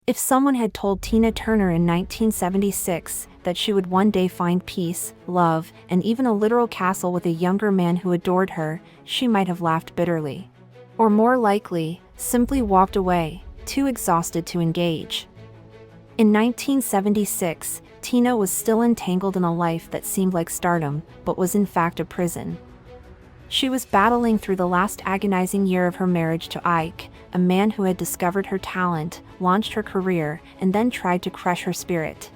If someone had told Tina Turner in 1976 that she would one day find peace, love, and even a literal castle with a younger man who adored her, she might have laughed bitterly. Or more likely, simply walked away, too exhausted to engage. In 1976, Tina was still entangled in a life that seemed like stardom, but was in fact a prison. She was battling through the last agonizing year of her marriage to Ike, a man who had discovered her talent, launched her career, and then tried to crush her spirit.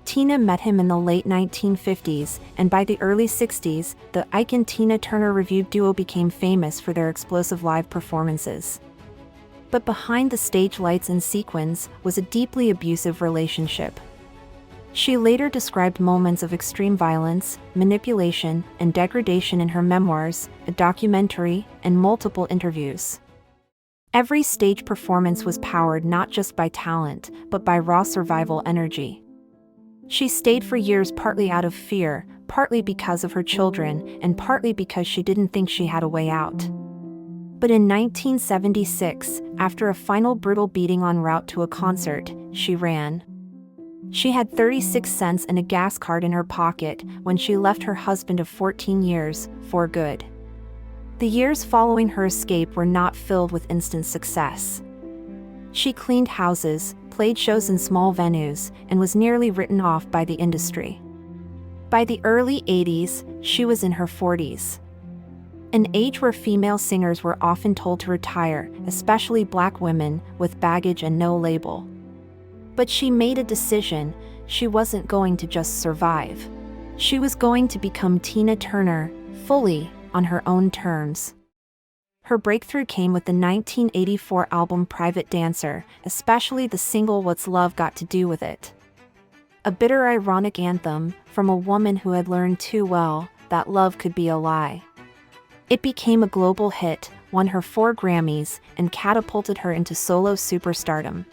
Tina met him in the late 1950s, and by the early 60s, the Ike and Tina Turner Revue duo became famous for their explosive live performances. But behind the stage lights and sequins was a deeply abusive relationship. She later described moments of extreme violence, manipulation, and degradation in her memoirs, a documentary, and multiple interviews. Every stage performance was powered not just by talent, but by raw survival energy. She stayed for years partly out of fear, partly because of her children, and partly because she didn't think she had a way out. But in 1976, after a final brutal beating en route to a concert, she ran. She had 36 cents and a gas card in her pocket when she left her husband of 14 years, for good. The years following her escape were not filled with instant success. She cleaned houses, played shows in small venues, and was nearly written off by the industry. By the early 80s, she was in her 40s. An age where female singers were often told to retire, especially black women, with baggage and no label. But she made a decision. She wasn't going to just survive. She was going to become Tina Turner, fully, on her own terms. Her breakthrough came with the 1984 album Private Dancer, especially the single What's Love Got to Do with It? A bitter ironic anthem from a woman who had learned too well that love could be a lie. It became a global hit, won her 4 Grammys, and catapulted her into solo superstardom.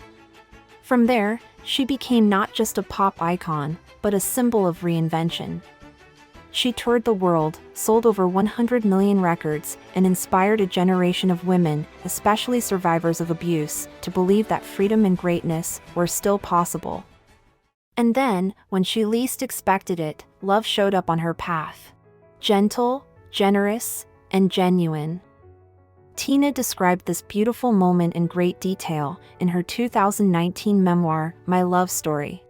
From there, she became not just a pop icon, but a symbol of reinvention. She toured the world, sold over 100 million records, and inspired a generation of women, especially survivors of abuse, to believe that freedom and greatness were still possible. And then, when she least expected it, love showed up on her path. Gentle, generous, and genuine. Tina described this beautiful moment in great detail in her 2019 memoir, My Love Story.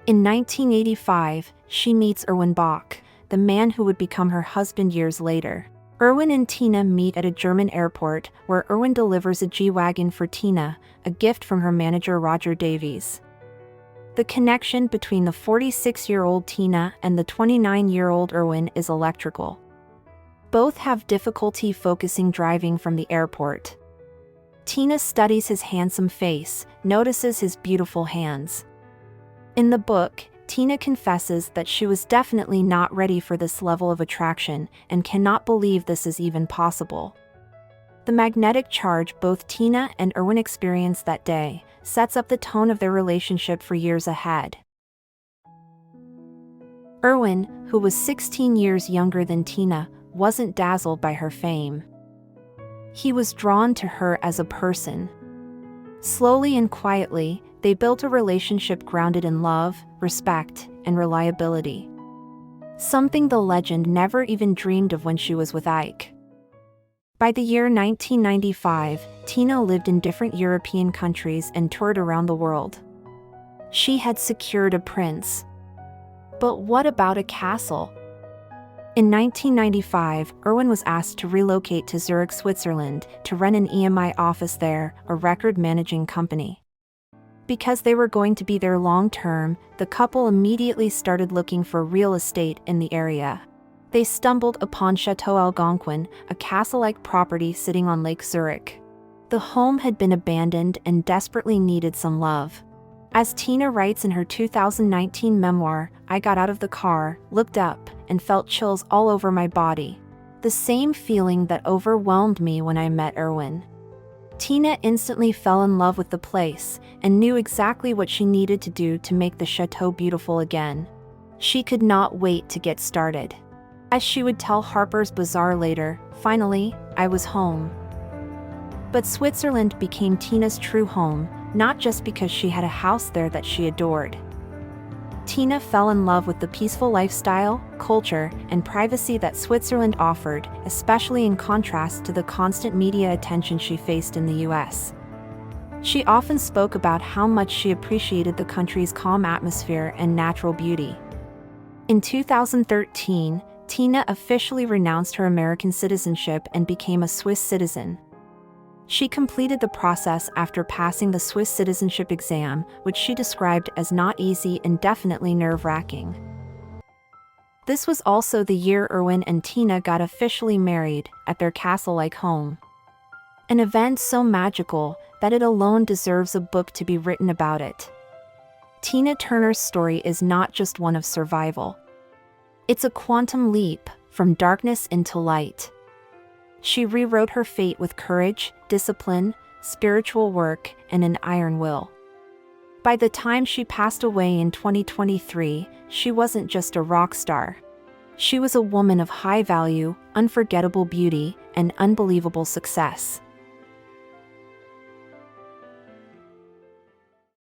In 1985, she meets Erwin Bach, the man who would become her husband years later. Erwin and Tina meet at a German airport, where Erwin delivers a G-Wagon for Tina, a gift from her manager Roger Davies. The connection between the 46-year-old Tina and the 29-year-old Erwin is electrical. Both have difficulty focusing driving from the airport. Tina studies his handsome face, notices his beautiful hands. In the book, Tina confesses that she was definitely not ready for this level of attraction and cannot believe this is even possible. The magnetic charge both Tina and Erwin experienced that day sets up the tone of their relationship for years ahead. Erwin, who was 16 years younger than Tina, wasn't dazzled by her fame. He was drawn to her as a person. Slowly and quietly, they built a relationship grounded in love, respect, and reliability. Something the legend never even dreamed of when she was with Ike. By the year 1995, Tina lived in different European countries and toured around the world. She had secured a prince. But what about a castle? In 1995, Erwin was asked to relocate to Zurich, Switzerland, to run an EMI office there, a record managing company. Because they were going to be there long-term, the couple immediately started looking for real estate in the area. They stumbled upon Chateau Algonquin, a castle-like property sitting on Lake Zurich. The home had been abandoned and desperately needed some love. As Tina writes in her 2019 memoir, I got out of the car, looked up, and felt chills all over my body. The same feeling that overwhelmed me when I met Erwin. Tina instantly fell in love with the place and knew exactly what she needed to do to make the chateau beautiful again. She could not wait to get started. As she would tell Harper's Bazaar later, finally, I was home. But Switzerland became Tina's true home, not just because she had a house there that she adored. Tina fell in love with the peaceful lifestyle, culture, and privacy that Switzerland offered, especially in contrast to the constant media attention she faced in the US. She often spoke about how much she appreciated the country's calm atmosphere and natural beauty. In 2013, Tina officially renounced her American citizenship and became a Swiss citizen. She completed the process after passing the Swiss citizenship exam, which she described as not easy and definitely nerve-wracking. This was also the year Erwin and Tina got officially married at their castle-like home. An event so magical that it alone deserves a book to be written about it. Tina Turner's story is not just one of survival. It's a quantum leap from darkness into light. She rewrote her fate with courage, discipline, spiritual work, and an iron will. By the time she passed away in 2023, she wasn't just a rock star. She was a woman of high value, unforgettable beauty, and unbelievable success.